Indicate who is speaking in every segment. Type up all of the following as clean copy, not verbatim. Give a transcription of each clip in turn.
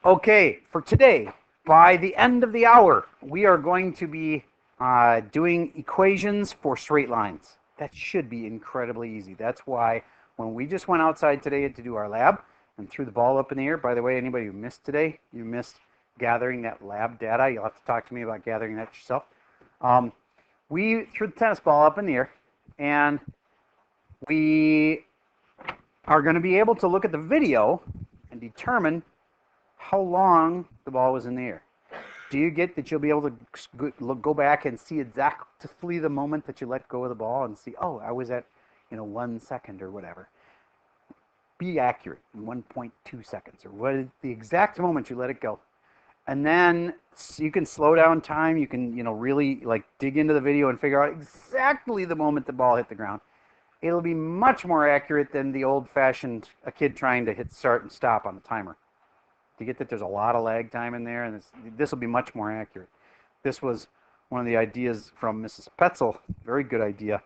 Speaker 1: Okay, for today, by the end of the hour, we are going to be doing equations for straight lines. That should be incredibly easy. That's why when we just went outside today to do our lab and threw the ball up in the air, by the way, anybody who missed today, you missed gathering that lab data. You'll have to talk to me about gathering that yourself. We threw the tennis ball up in the air, and we are going to be able to look at the video and determine how long the ball was in the air. Do you get that you'll be able to go back and see exactly the moment that you let go of the ball and see, oh, I was at 1 second or whatever. Be accurate, 1.2 seconds, or what is the exact moment you let it go. And then you can slow down time. You can really like dig into the video and figure out exactly the moment the ball hit the ground. It'll be much more accurate than the old-fashioned a kid trying to hit start and stop on the timer. You get that there's a lot of lag time in there, and this will be much more accurate. This was one of the ideas from Mrs. Petzel, very good idea,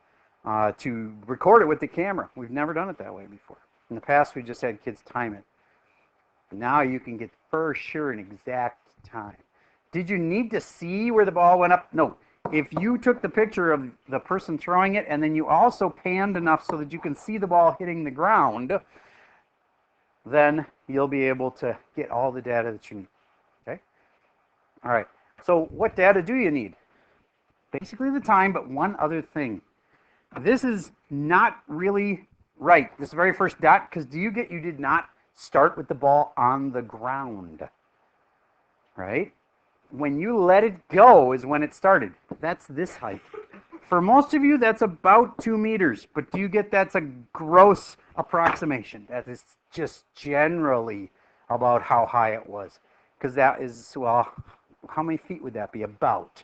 Speaker 1: to record it with the camera. We've never done it that way before. In the past, we just had kids time it. Now you can get for sure an exact time. Did you need to see where the ball went up? No. If you took the picture of the person throwing it, and then you also panned enough so that you can see the ball hitting the ground, then you'll be able to get all the data that you need. Okay? All right. So what data do you need? Basically the time, but one other thing. This is not really right. This very first dot, because you did not start with the ball on the ground. Right? When you let it go is when it started. That's this height. For most of you, that's about 2 meters, but do you get that's a gross approximation? That is just generally about how high it was. Because that is, well, how many feet would that be? About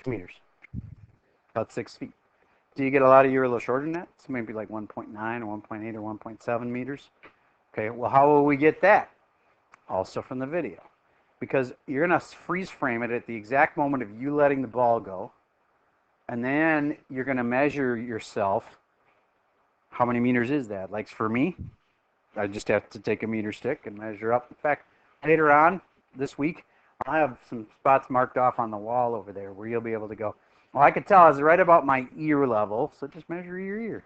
Speaker 1: 2 meters. About 6 feet. Do you get a lot of you are a little shorter than that? So maybe like 1.9 or 1.8 or 1.7 meters. Okay, well, how will we get that? Also from the video. Because you're going to freeze frame it at the exact moment of you letting the ball go. And then you're going to measure yourself. How many meters is that? Like for me, I just have to take a meter stick and measure up. In fact, later on this week, I'll have some spots marked off on the wall over there where you'll be able to go, well, I could tell I was right about my ear level, so just measure your ear.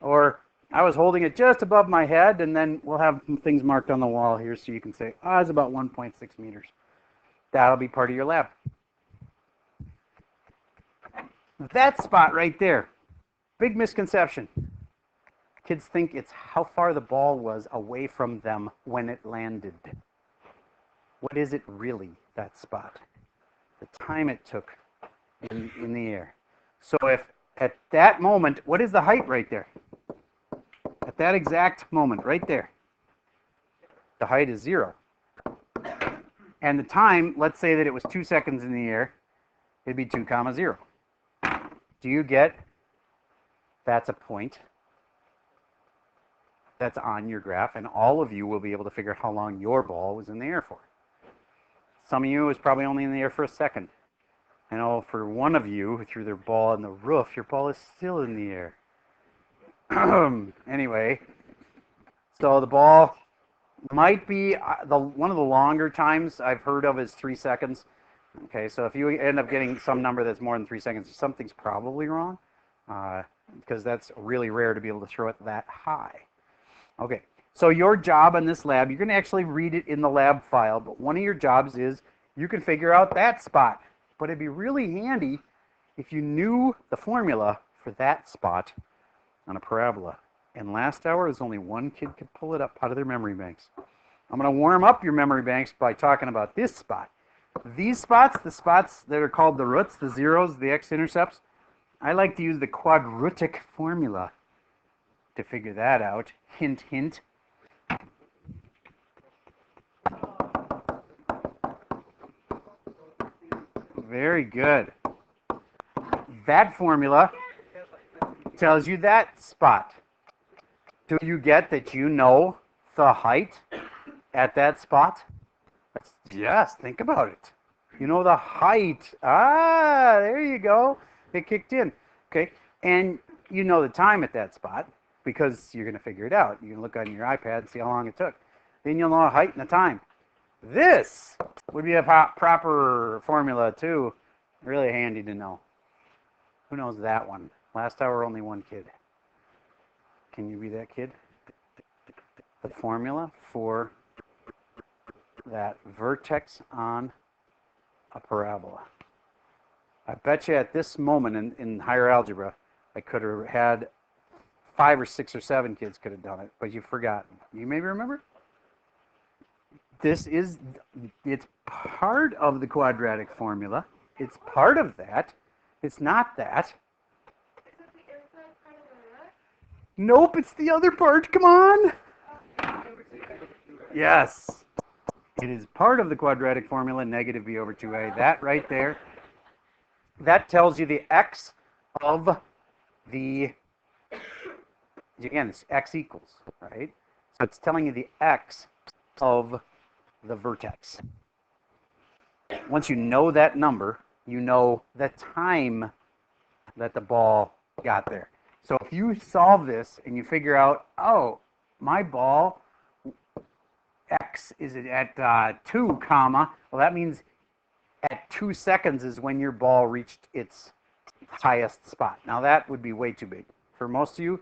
Speaker 1: Or I was holding it just above my head, and then we'll have some things marked on the wall here so you can say, oh, it's about 1.6 meters. That'll be part of your lab. That spot right there, big misconception. Kids think it's how far the ball was away from them when it landed. What is it really, that spot? The time it took in the air. So if at that moment, what is the height right there? At that exact moment, right there, the height is 0. And the time, let's say that it was 2 seconds in the air, it'd be 2, 0. Do you get that's a point that's on your graph, and all of you will be able to figure out how long your ball was in the air for. Some of you was probably only in the air for a second. I know for one of you who threw their ball on the roof, your ball is still in the air. Anyway, so the ball might be one of the longer times I've heard of is 3 seconds. Okay, so if you end up getting some number that's more than 3 seconds, something's probably wrong, because that's really rare to be able to throw it that high. Okay, so your job in this lab, you're going to actually read it in the lab file, but one of your jobs is you can figure out that spot. But it'd be really handy if you knew the formula for that spot on a parabola. And last hour, there's only one kid could pull it up out of their memory banks. I'm going to warm up your memory banks by talking about this spot. These spots, the spots that are called the roots, the zeros, the X-Intercepts, I like to use the quadratic formula to figure that out. Hint, hint. Very good. That formula tells you that spot. Do you get that you know the height at that spot? Yes, think about it. You know the height. Ah, there you go. It kicked in. Okay, and you know the time at that spot because you're going to figure it out. You can look on your iPad and see how long it took. Then you'll know the height and the time. This would be a proper formula too. Really handy to know. Who knows that one? Last hour, only one kid. Can you be that kid? The formula for that vertex on a parabola. I bet you at this moment in higher algebra, I could have had 5 or 6 or 7 kids could have done it, but you've forgotten. You maybe remember? It's part of the quadratic formula. It's part of that. It's not that. Nope, it's the other part. Come on. Yes. It is part of the quadratic formula, negative b over 2a. That right there, that tells you the x of the, again, it's x equals, right? So it's telling you the x of the vertex. Once you know that number, you know the time that the ball got there. So if you solve this and you figure out, oh, my ball x is at 2 comma, well, that means at 2 seconds is when your ball reached its highest spot. Now that would be way too big. For most of you,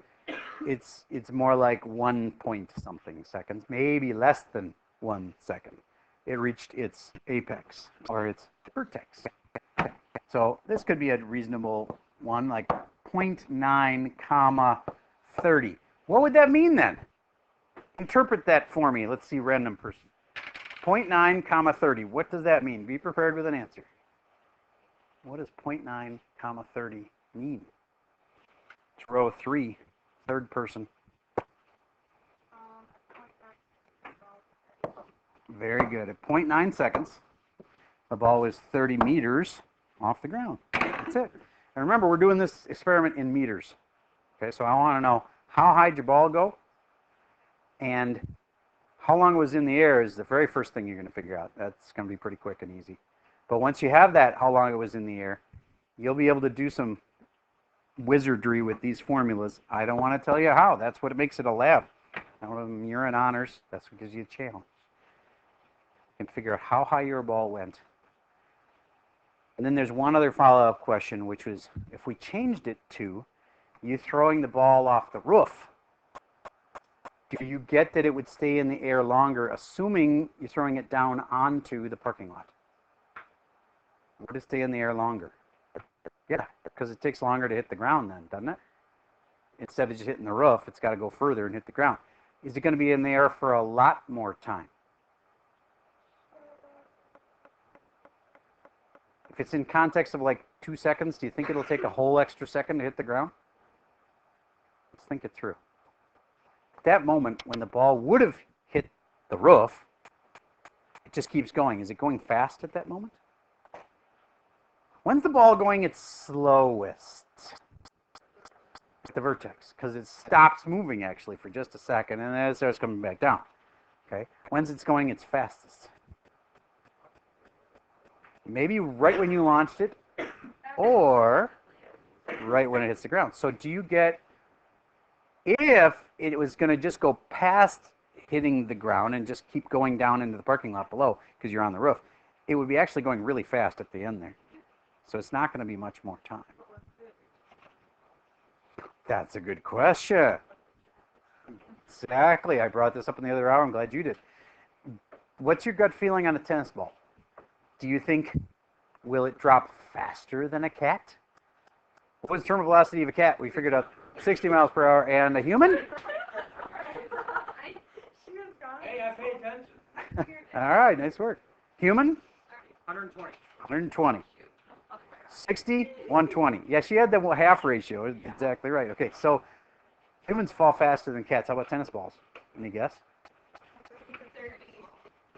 Speaker 1: it's more like 1 point something seconds, maybe less than 1 second. It reached its apex or its vertex. So this could be a reasonable one, like 0.9 comma 30. What would that mean then? Interpret that for me. Let's see, random person. 0.9 comma 30. What does that mean? Be prepared with an answer. What does 0.9 comma 30 mean? It's row 3, third person. Very good. At 0.9 seconds, the ball is 30 meters off the ground. That's it. And remember, we're doing this experiment in meters. Okay, so I want to know how high did your ball go, and how long it was in the air is the very first thing you're going to figure out. That's going to be pretty quick and easy. But once you have that, how long it was in the air, you'll be able to do some wizardry with these formulas. I don't want to tell you how. That's what makes it a lab. Now, when you're in honors, that's what gives you a challenge. You can figure out how high your ball went. And then there's one other follow-up question, which was if we changed it to you throwing the ball off the roof, do you get that it would stay in the air longer, assuming you're throwing it down onto the parking lot? Would it stay in the air longer? Yeah, because it takes longer to hit the ground then, doesn't it? Instead of just hitting the roof, it's got to go further and hit the ground. Is it going to be in the air for a lot more time? If it's in context of like 2 seconds, do you think it'll take a whole extra second to hit the ground? Let's think it through. At that moment, when the ball would have hit the roof, it just keeps going. Is it going fast at that moment? When's the ball going its slowest? At the vertex, because it stops moving actually for just a second, and then it starts coming back down. Okay. When's it going its fastest? Maybe right when you launched it, or right when it hits the ground. So do you get, if it was going to just go past hitting the ground and just keep going down into the parking lot below because you're on the roof, it would be actually going really fast at the end there. So it's not going to be much more time. That's a good question. Exactly. I brought this up in the other hour. I'm glad you did. What's your gut feeling on a tennis ball? Do you think, will it drop faster than a cat? What was the terminal velocity of a cat? We figured out 60 miles per hour. And a human?
Speaker 2: Hey, I paid attention.
Speaker 1: All right, nice work. Human?
Speaker 2: 120.
Speaker 1: 120. 60, 120. Yeah, she had the half ratio. Exactly right. Okay, so humans fall faster than cats. How about tennis balls? Any guess?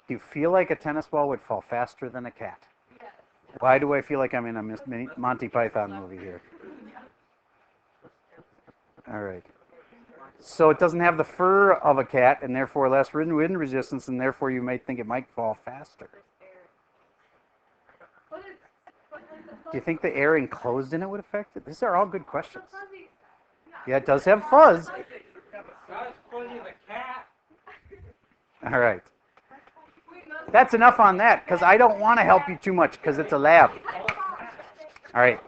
Speaker 1: Do you feel like a tennis ball would fall faster than a cat?
Speaker 3: Yes.
Speaker 1: Why do I feel like I'm in a Monty Python movie here? All right. So it doesn't have the fur of a cat, and therefore less wind resistance, and therefore you might think it might fall faster. Do you think the air enclosed in it would affect it? These are all good questions. Yeah, it does have fuzz.
Speaker 2: That's funny, the cat.
Speaker 1: All right. That's enough on that, because I don't want to help you too much, because it's a lab. All right.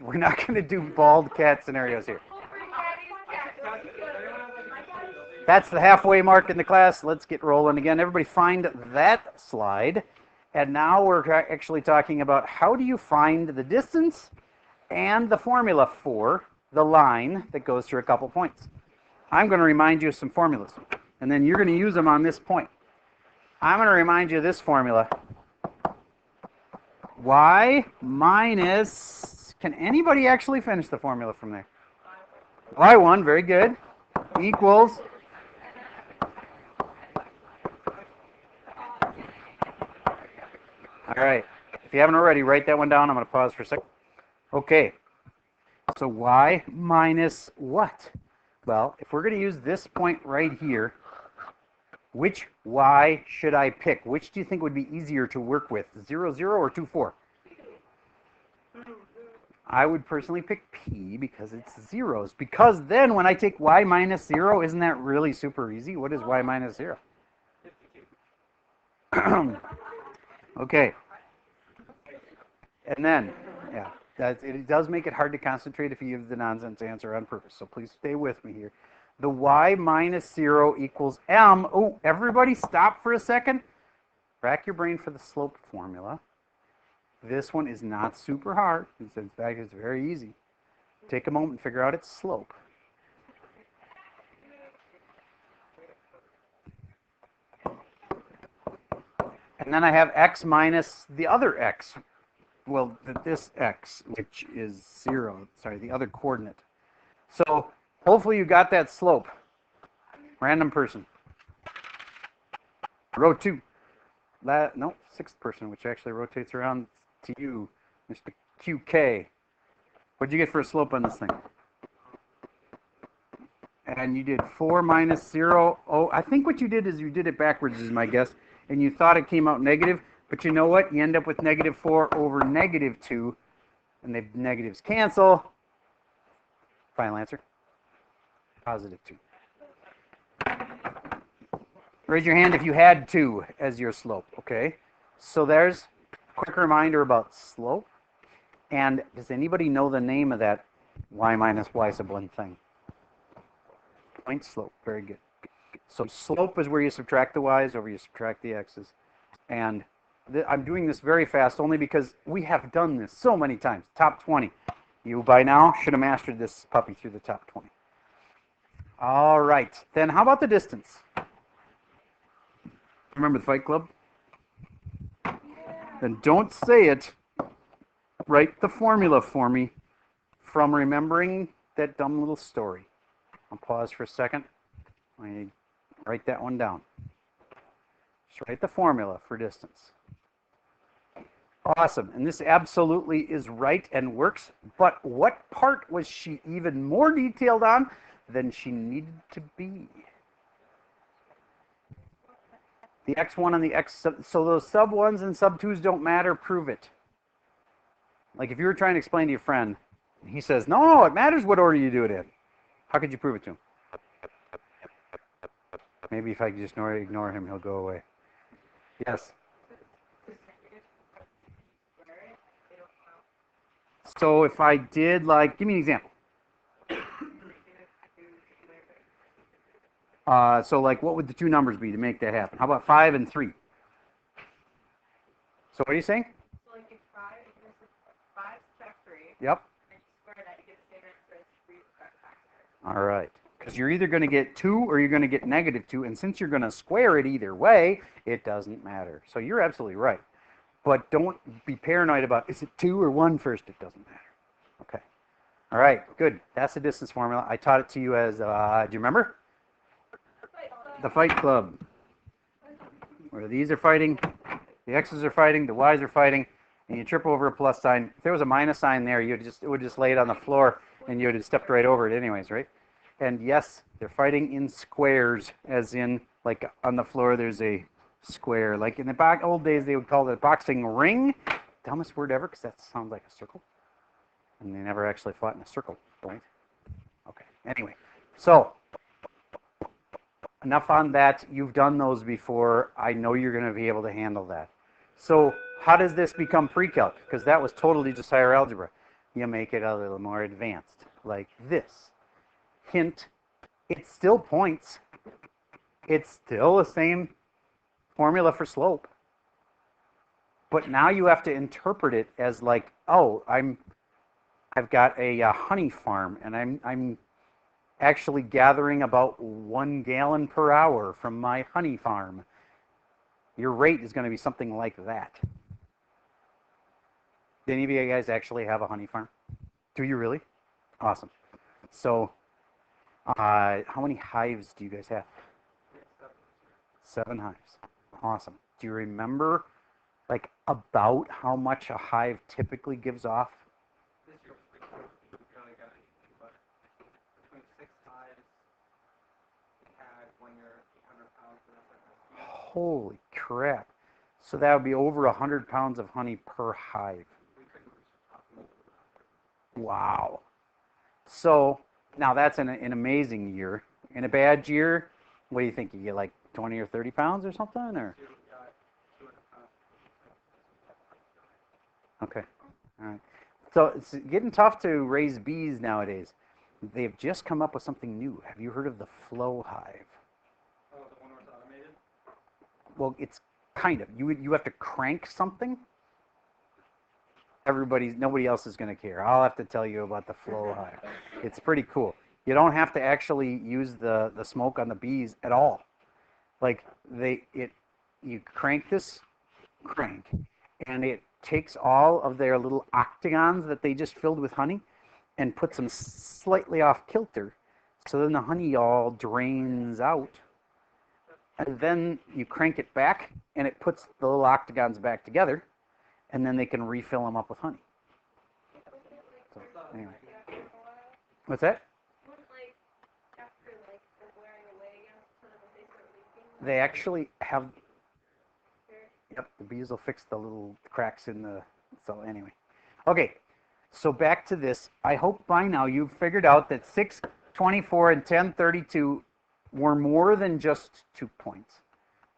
Speaker 1: We're not going to do bald cat scenarios here. That's the halfway mark in the class. Let's get rolling again. Everybody find that slide. And now we're actually talking about how do you find the distance and the formula for the line that goes through a couple points. I'm going to remind you of some formulas, and then you're going to use them on this point. I'm going to remind you of this formula. Y minus, can anybody actually finish the formula from there? Y1, very good, equals all right. If you haven't already, write that one down. I'm going to pause for a second. Okay. So y minus what? Well, if we're going to use this point right here, which y should I pick? Which do you think would be easier to work with, 0, 0 or 2, 4? I would personally pick p because it's zeros. Because then when I take y minus 0, isn't that really super easy? What is y minus 0? Okay. And then, yeah, it does make it hard to concentrate if you give the nonsense answer on purpose. So please stay with me here. The y minus 0 equals m. Oh, everybody stop for a second. Rack your brain for the slope formula. This one is not super hard. In fact, it's very easy. Take a moment and figure out its slope. And then I have x minus the other x. Well, this x, which is 0. Sorry, the other coordinate. So hopefully you got that slope. Random person. Row 2. No, sixth person, which actually rotates around to you, Mr. QK. What'd you get for a slope on this thing? And you did 4 minus 0. Oh, I think what you did is you did it backwards, is my guess. And you thought it came out negative. But you know what? You end up with negative 4 over negative 2. And the negatives cancel. Final answer. Positive 2. Raise your hand if you had 2 as your slope. Okay. So there's a quick reminder about slope. And does anybody know the name of that y minus y sub 1 thing? Point slope. Very good. So slope is where you subtract the y's over you subtract the x's. And I'm doing this very fast only because we have done this so many times. Top 20. You by now should have mastered this puppy through the top 20. All right. Then how about the distance? Remember the Fight Club? Then don't say it. Write the formula for me from remembering that dumb little story. I'll pause for a second. I write that one down. Just write the formula for distance. Awesome. And this absolutely is right and works. But what part was she even more detailed on than she needed to be? The x1 and the x sub, so those sub 1s and sub 2s don't matter, prove it. Like if you were trying to explain to your friend, he says, no, it matters what order you do it in. How could you prove it to him? Maybe if I could just ignore him, he'll go away. Yes. So if I did like, give me an example. So like what would the two numbers be to make that happen? How about 5 and 3? So what are you saying?
Speaker 3: So like if 5 subtract 3.
Speaker 1: Yep.
Speaker 3: And you square that, you get the same answer as 3 subtract factor.
Speaker 1: All right. Because you're either going to get 2 or you're going to get negative 2. And since you're going to square it either way, it doesn't matter. So you're absolutely right. But don't be paranoid about, is it 2 or 1 first? It doesn't matter. Okay. All right. Good. That's the distance formula. I taught it to you as, do you remember? The Fight Club. Where these are fighting, the X's are fighting, the Y's are fighting, and you trip over a plus sign. If there was a minus sign there, it would just lay it on the floor, and you would have stepped right over it anyways, right? And yes, they're fighting in squares, as in, like, on the floor there's a square. Like in the old days, they would call it a boxing ring. Dumbest word ever, because that sounds like a circle. And they never actually fought in a circle, right? Okay, anyway. So, enough on that. You've done those before. I know you're going to be able to handle that. So how does this become pre-calc? Because that was totally just higher algebra. You make it a little more advanced, like this. Hint, it's still points. It's still the same formula for slope. But now you have to interpret it as like, oh, I've got a honey farm, and I'm actually gathering about 1 gallon per hour from my honey farm. Your rate is going to be something like that. Do any of you guys actually have a honey farm? Do you really? Awesome. So, how many hives do you guys have? 7 hives. Awesome. Do you remember, like, about how much a hive typically gives off?
Speaker 2: This year was pretty cool. We only got 8, but between 6 hives, we had 1 year 800 pounds.
Speaker 1: Holy crap. So that would be over 100 pounds of honey per hive. Wow. So now that's an amazing year. In a bad year, what do you think? You get like 20 or 30 pounds or something? Or okay. All right. So it's getting tough to raise bees nowadays. They've just come up with something new. Have you heard of the flow hive?
Speaker 2: Oh, the one where it's automated?
Speaker 1: Well, it's kind of. You have to crank something. Nobody else is going to care. I'll have to tell you about the flow hive. It's pretty cool. You don't have to actually use the smoke on the bees at all. Like you crank this crank, and it takes all of their little octagons that they just filled with honey and puts them slightly off kilter. So then the honey all drains out. And then you crank it back, and it puts the little octagons back together, and then they can refill them up with honey. So, anyway. What's that? They actually have, yep, the bees will fix the little cracks in the, so anyway. Okay, so back to this. I hope by now you've figured out that 624 and 1032 were more than just 2 points.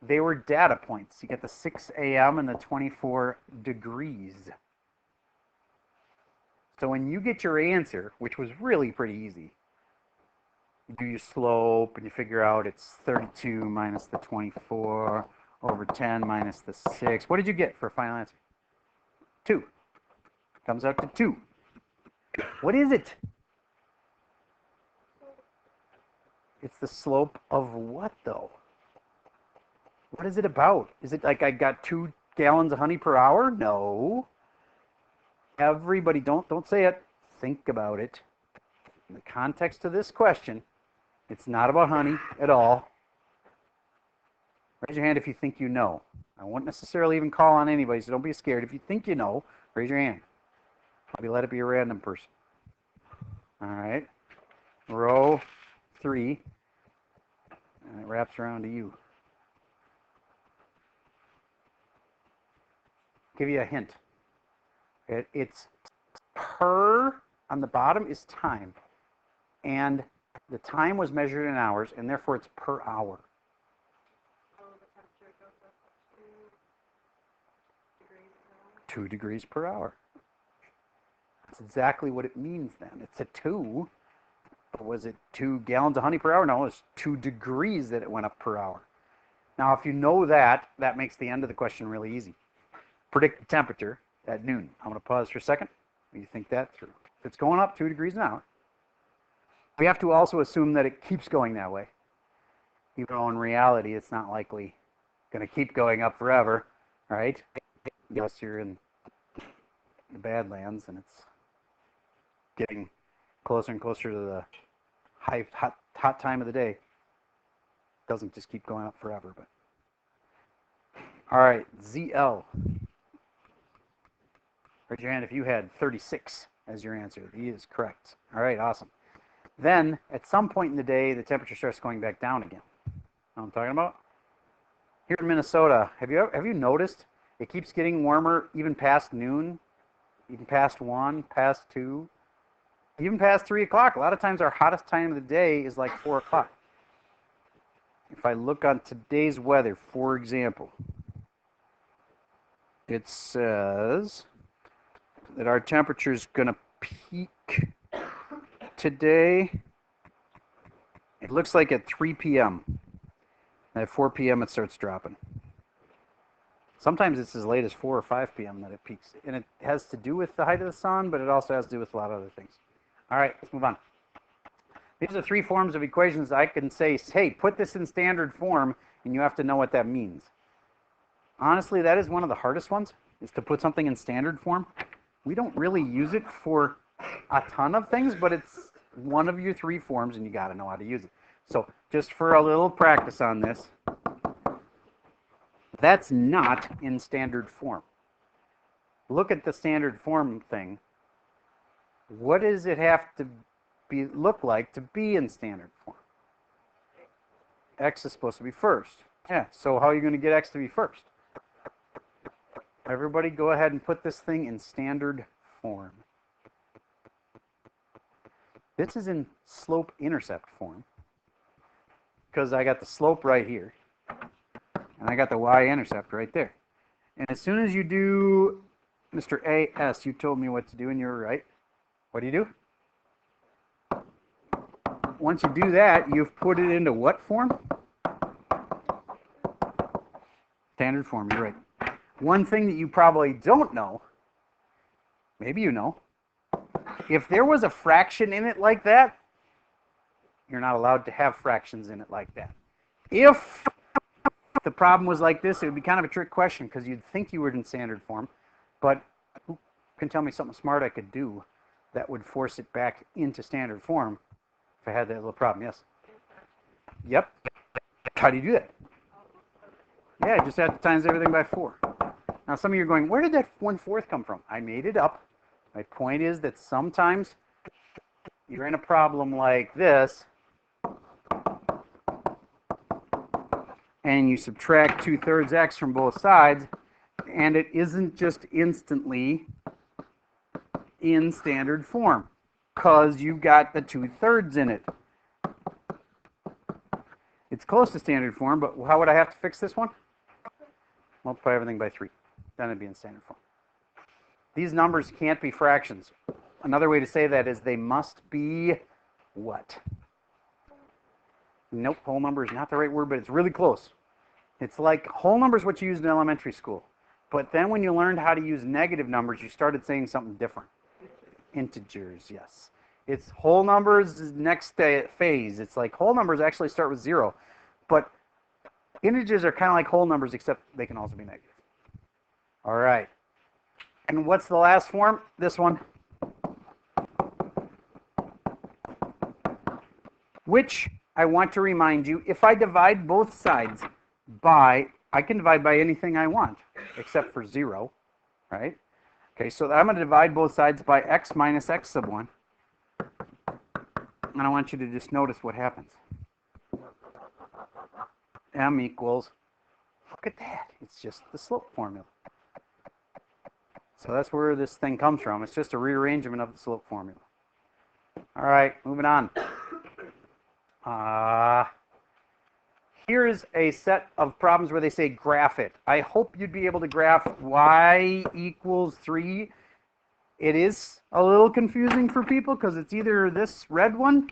Speaker 1: They were data points. You get the 6 a.m. and the 24 degrees. So when you get your answer, which was really pretty easy, you do your slope and you figure out it's 32 minus the 24 over 10 minus the 6. What did you get for a final answer? 2. Comes out to 2. What is it? It's the slope of what, though? What is it about? Is it like I got 2 gallons of honey per hour? No. Everybody, don't say it. Think about it. In the context of this question, it's not about honey at all. Raise your hand if you think you know. I won't necessarily even call on anybody, so don't be scared. If you think you know, raise your hand. Maybe let it be a random person. All right. Row 3. And it wraps around to you. Give you a hint. It's per, on the bottom is time. And the time was measured in hours, and therefore it's per hour. 2 degrees per hour. That's exactly what it means then. It's a 2. But was it 2 gallons of honey per hour? No, it's 2 degrees that it went up per hour. Now, if you know that, that makes the end of the question really easy. Predict the temperature at noon. I'm going to pause for a second. You think that through. If it's going up 2 degrees an hour, we have to also assume that it keeps going that way. Even though in reality, it's not likely going to keep going up forever, right? Unless you're in the Badlands and it's getting closer and closer to the hot time of the day. It doesn't just keep going up forever, but. All right, ZL. Raise your hand if you had 36 as your answer. He is correct. All right, awesome. Then, at some point in the day, the temperature starts going back down again. You know what I'm talking about? Here in Minnesota, have you noticed it keeps getting warmer even past noon, even past 1, past 2, even past 3 o'clock. A lot of times our hottest time of the day is like 4 o'clock. if I look on today's weather, for example, it says that our temperature is going to peak today. It looks like at 3 p.m. At 4 p.m. it starts dropping. Sometimes it's as late as 4 or 5 p.m. that it peaks. And it has to do with the height of the sun, but it also has to do with a lot of other things. All right, let's move on. These are three forms of equations I can say, hey, put this in standard form, and you have to know what that means. Honestly, that is one of the hardest ones, is to put something in standard form. We don't really use it for a ton of things, but it's one of your three forms, and you got to know how to use it. So just for a little practice on this, that's not in standard form. Look at the standard form thing. What does it have to look like to be in standard form? X is supposed to be first. Yeah, so how are you going to get X to be first? Everybody go ahead and put this thing in standard form. This is in slope-intercept form because I got the slope right here and I got the y-intercept right there. And as soon as you do Mr. A.S., you told me what to do and you were right. What do? Once you do that, you've put it into what form? Standard form, you're right. One thing that you probably don't know, maybe you know, if there was a fraction in it like that, you're not allowed to have fractions in it like that. If the problem was like this, it would be kind of a trick question because you'd think you were in standard form, but who can tell me something smart I could do that would force it back into standard form if I had that little problem? Yes? Yep. How do you do that? Yeah, just have to times everything by 4. Now some of you are going, where did that 1/4 come from? I made it up. My point is that sometimes you're in a problem like this and you subtract 2/3 x from both sides and it isn't just instantly in standard form because you got the 2/3 in it. It's close to standard form, but how would I have to fix this one? Multiply everything by 3. Then it'd be in standard form. These numbers can't be fractions. Another way to say that is they must be what? Nope, whole number is not the right word, but it's really close. It's like whole number is what you used in elementary school. But then when you learned how to use negative numbers, you started saying something different. Integers, yes. It's whole numbers next phase. It's like whole numbers actually start with 0. But integers are kind of like whole numbers, except they can also be negative. All right. And what's the last form? This one. Which I want to remind you, if I divide both sides by, I can divide by anything I want, except for 0, right? Okay, so I'm going to divide both sides by x minus x sub 1. And I want you to just notice what happens. M equals, look at that, it's just the slope formula. So that's where this thing comes from. It's just a rearrangement of the slope formula. All right, moving on. Here's a set of problems where they say graph it. I hope you'd be able to graph y equals 3. It is a little confusing for people because it's either this red one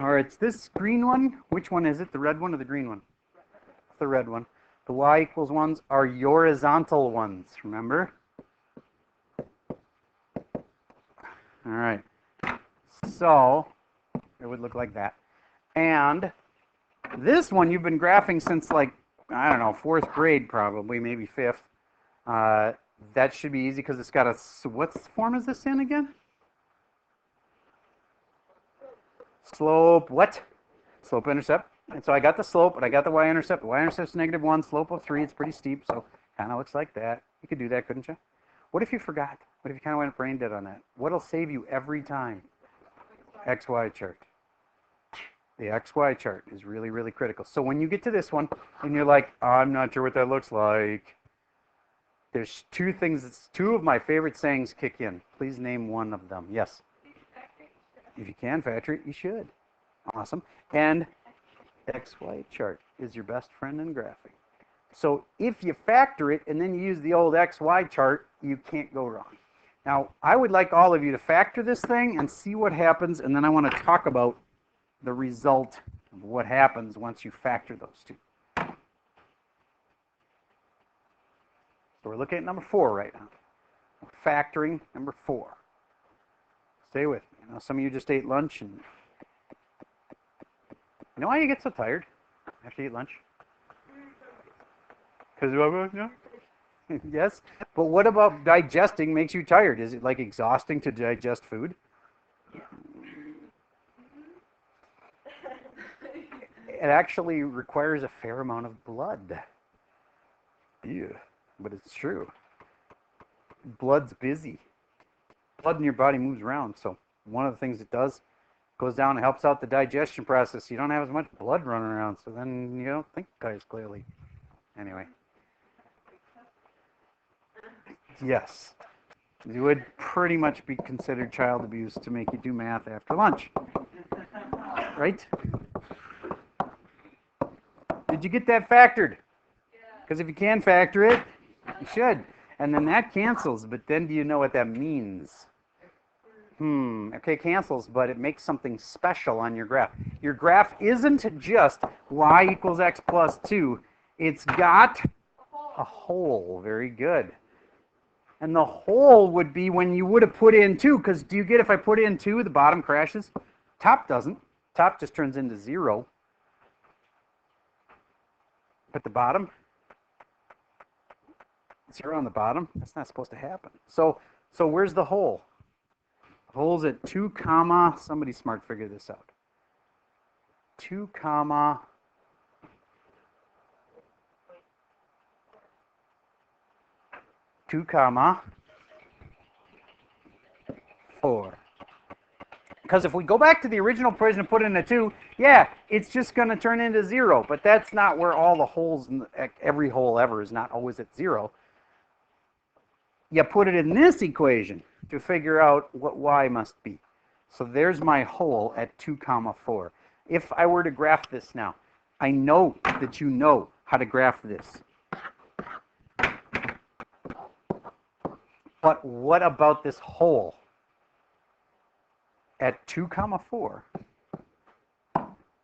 Speaker 1: or it's this green one. Which one is it, the red one or the green one? The red one. The y equals 1s are horizontal ones, remember? All right. So it would look like that. And this one you've been graphing since, like, I don't know, 4th grade probably, maybe 5th. That should be easy because it's got a, what form is this in again? Slope, what? Slope intercept. And so I got the slope, but I got the y-intercept. The y-intercept's -1, slope of 3. It's pretty steep, so kind of looks like that. You could do that, couldn't you? What if you forgot? What if you kind of went brain dead on that? What'll save you every time? XY chart. The XY chart is really, really critical. So when you get to this one and you're like, oh, I'm not sure what that looks like, there's 2 things, 2 of my favorite sayings kick in. Please name one of them. Yes? If you can factor it, you should. Awesome. And XY chart is your best friend in graphing. So if you factor it and then you use the old XY chart, you can't go wrong. Now, I would like all of you to factor this thing and see what happens, and then I want to talk about the result of what happens once you factor those two. So we're looking at number 4 right now. Factoring number 4. Stay with me. Now, some of you just ate lunch, and you know why you get so tired after you eat lunch? Because no? Yes, but what about digesting makes you tired? Is it like exhausting to digest food? It actually requires a fair amount of blood. Yeah, but it's true. Blood's busy. Blood in your body moves around, so one of the things it does goes down and helps out the digestion process. You don't have as much blood running around, so then you don't think as clearly. Anyway. Yes. It would pretty much be considered child abuse to make you do math after lunch. Right? Did you get that factored? Because if you can factor it, you should. And then that cancels, but then do you know what that means? Okay, cancels, but it makes something special on your graph. Your graph isn't just y equals x plus 2. It's got a hole. Very good. And the hole would be when you would have put in 2, because do you get if I put in 2, the bottom crashes? Top doesn't. Top just turns into 0. But the bottom, 0 on the bottom, that's not supposed to happen. So where's the hole? The hole's at 2 comma, somebody smart figure this out. 2 comma, two comma 4. Because if we go back to the original equation and put in a 2, yeah, it's just going to turn into 0. But that's not where all the holes, every hole ever is not always at 0. You put it in this equation to figure out what y must be. So there's my hole at 2 comma 4. If I were to graph this now, I know that you know how to graph this. But what about this hole? At 2 comma 4,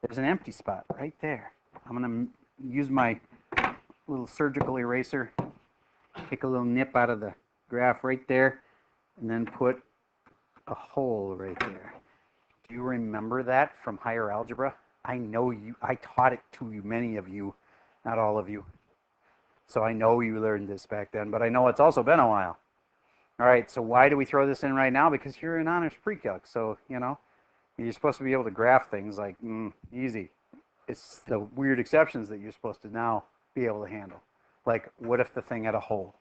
Speaker 1: there's an empty spot right there. I'm going to use my little surgical eraser, take a little nip out of the graph right there, and then put a hole right there. Do you remember that from higher algebra? I know you, I taught it to you, many of you, not all of you. So I know you learned this back then, but I know it's also been a while. All right, so why do we throw this in right now? Because you're in honors pre-calc, so, you know, you're supposed to be able to graph things like, easy. It's the weird exceptions that you're supposed to now be able to handle. Like, what if the thing had a hole?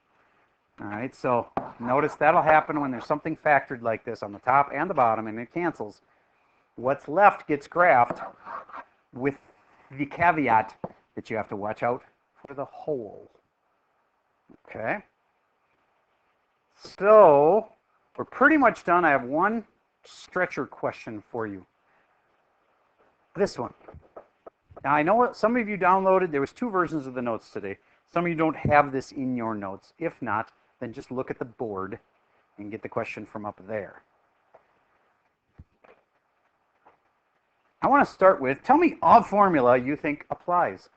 Speaker 1: All right, so notice that'll happen when there's something factored like this on the top and the bottom, and it cancels. What's left gets graphed with the caveat that you have to watch out for the hole. Okay? So we're pretty much done. I have one stretcher question for you. This one. Now I know what some of you downloaded. There was 2 versions of the notes today. Some of you don't have this in your notes. If not, then just look at the board and get the question from up there. I want to start with, tell me a formula you think applies.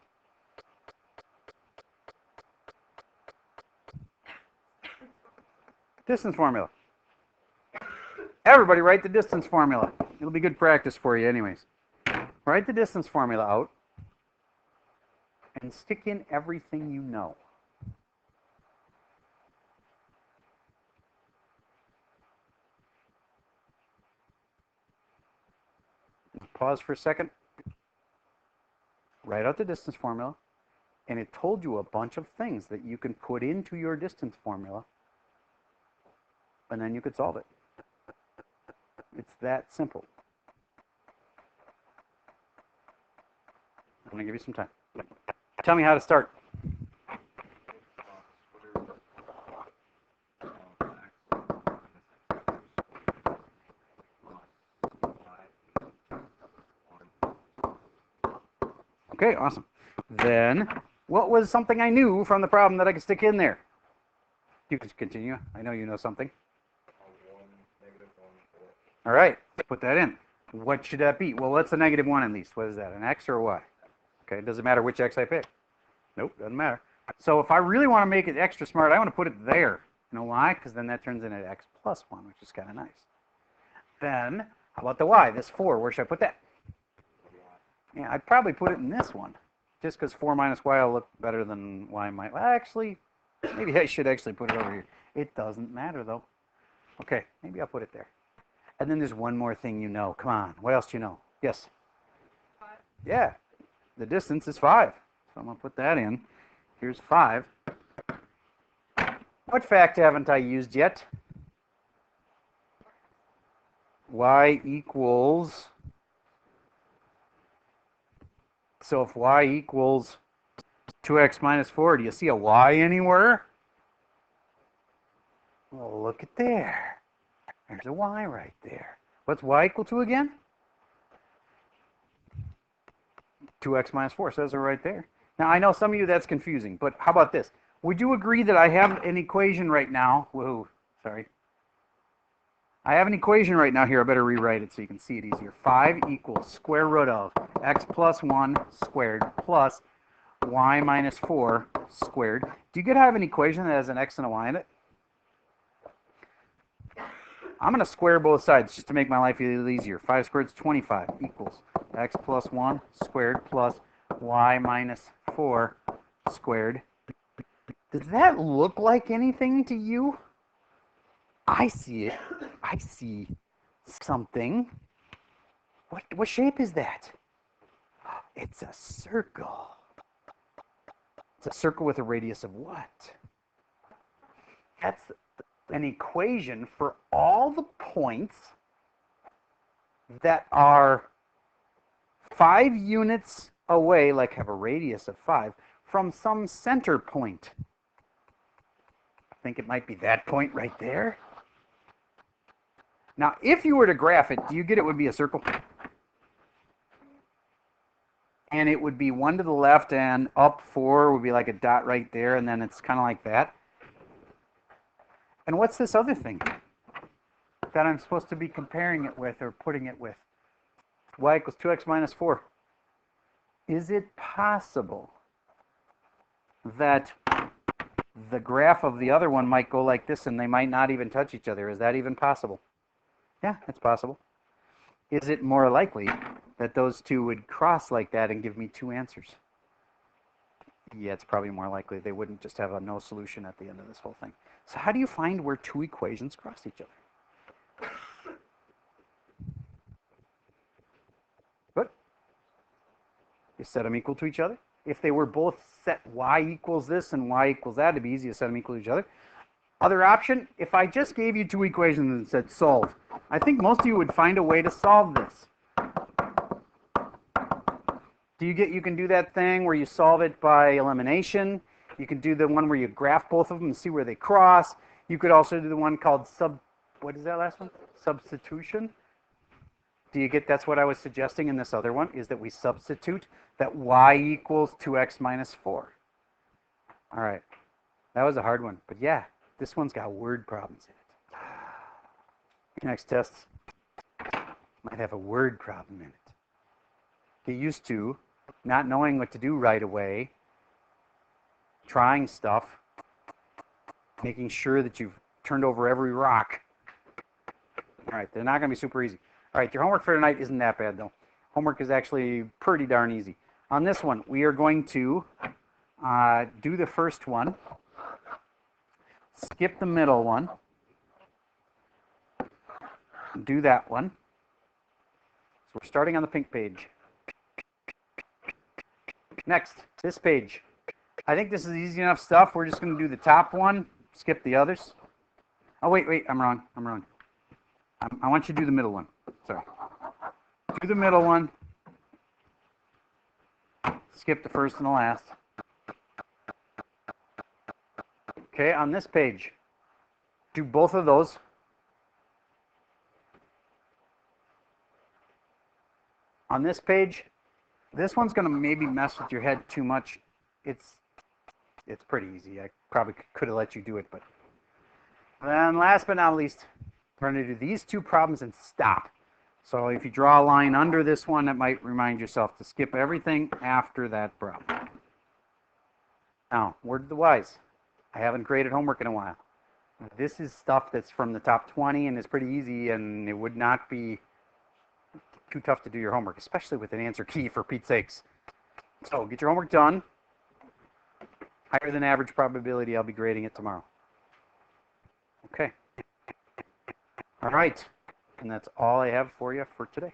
Speaker 1: Distance formula. Everybody write the distance formula. It'll be good practice for you anyways. Write the distance formula out and stick in everything you know. Pause for a second. Write out the distance formula, and it told you a bunch of things that you can put into your distance formula, and then you could solve it. It's that simple. I'm going to give you some time. Tell me how to start. Awesome. Then, what was something I knew from the problem that I could stick in there? You can continue. I know you know something.
Speaker 2: 1, -1, 4.
Speaker 1: All right, let's put that in. What should that be? Well, what's a -1 at least? What is that, an x or a y? Okay, it doesn't matter which x I pick. Nope, doesn't matter. So if I really want to make it extra smart, I want to put it there. You know why? Because then that turns into x plus 1, which is kind of nice. Then, how about the y? This 4, where should I put that? Yeah, I'd probably put it in this one, just because 4 minus y will look better than y might. Well, actually, maybe I should actually put it over here. It doesn't matter, though. Okay, maybe I'll put it there. And then there's one more thing you know. Come on, what else do you know? Yes?
Speaker 3: 5.
Speaker 1: Yeah, the distance is 5. So I'm going to put that in. Here's 5. What fact haven't I used yet? Y equals... So if y equals 2x minus 4, do you see a y anywhere? Well, look at there. There's a y right there. What's y equal to again? 2x minus 4 says it right there. Now, I know some of you that's confusing, but how about this? Would you agree that I have an equation right now? Whoa, sorry. I have an equation right now here. I better rewrite it so you can see it easier. 5 equals square root of x plus 1 squared plus y minus 4 squared. Do you get to have an equation that has an x and a y in it? I'm going to square both sides just to make my life a little easier. 5 squared is 25 equals x plus 1 squared plus y minus 4 squared. Does that look like anything to you? I see it. I see something. What shape is that? It's a circle. It's a circle with a radius of what? That's an equation for all the points that are 5 units away, like have a radius of 5, from some center point. I think it might be that point right there. Now, if you were to graph it, do you get it would be a circle? And it would be 1 to the left and up 4 would be like a dot right there, and then it's kind of like that. And what's this other thing that I'm supposed to be comparing it with or putting it with? Y equals 2x minus 4. Is it possible that the graph of the other one might go like this and they might not even touch each other? Is that even possible? Yeah, it's possible. Is it more likely that those two would cross like that and give me 2 answers? Yeah, it's probably more likely. They wouldn't just have a no solution at the end of this whole thing. So how do you find where 2 equations cross each other? Good. You set them equal to each other. If they were both set y equals this and y equals that, it'd be easy to set them equal to each other. Other option, if I just gave you 2 equations and said solve, I think most of you would find a way to solve this. You can do that thing where you solve it by elimination. You can do the one where you graph both of them and see where they cross. You could also do the one called what is that last one? Substitution. Do you get that's what I was suggesting in this other one, is that we substitute that y equals 2x minus 4. All right. That was a hard one, but yeah, this one's got word problems in it. Next test might have a word problem in it. Get used to not knowing what to do right away, trying stuff, making sure that you've turned over every rock. All right, they're not going to be super easy. All right, your homework for tonight isn't that bad, though. Homework is actually pretty darn easy. On this one, we are going to do the first one, skip the middle one, do that one. So we're starting on the pink page. Next, this page. I think this is easy enough stuff. We're just going to do the top one, skip the others. Oh, wait, I'm wrong. I want you to do the middle one. Sorry. Do the middle one. Skip the first and the last. Okay, on this page, do both of those. On this page, This one's going to maybe mess with your head too much. It's pretty easy. I probably could have let you do it, but then last but not least, we're going to do these two problems and stop. So if you draw a line under this one, that might remind yourself to skip everything after that problem. Now, word to the wise. I haven't graded homework in a while. This is stuff that's from the top 20 and is pretty easy, and it would not be too tough to do your homework, especially with an answer key, for Pete's sakes. So get your homework done. Higher than average probability I'll be grading it tomorrow. Okay. All right. And that's all I have for you for today.